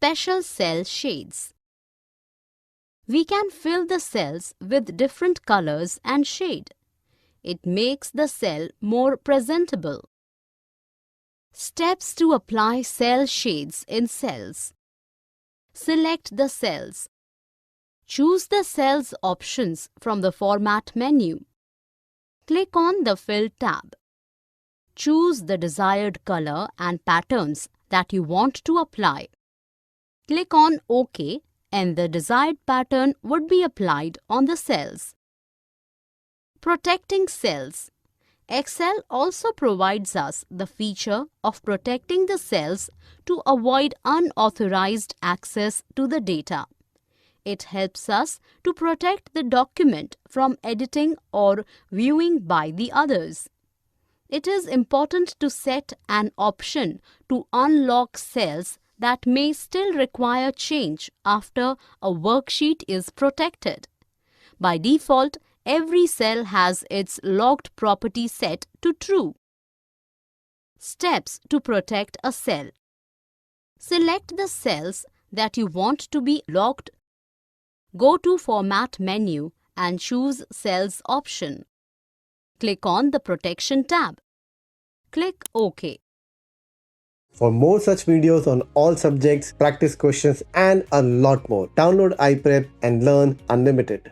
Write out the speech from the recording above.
Special cell shades. We can fill the cells with different colors and shade. It makes the cell more presentable. Steps to apply cell shades in cells. Select the cells. Choose the cells options from the Format menu. Click on the Fill tab. Choose the desired color and patterns that you want to apply. Click on OK and the desired pattern would be applied on the cells. Protecting cells. Excel also provides us the feature of protecting the cells to avoid unauthorized access to the data. It helps us to protect the document from editing or viewing by the others. It is important to set an option to unlock cells that may still require change after a worksheet is protected. By default, every cell has its locked property set to true. Steps to protect a cell. Select the cells that you want to be locked. Go to Format menu and choose Cells option. Click on the Protection tab. Click OK. For more such videos on all subjects, practice questions and a lot more, download iPrep and learn unlimited.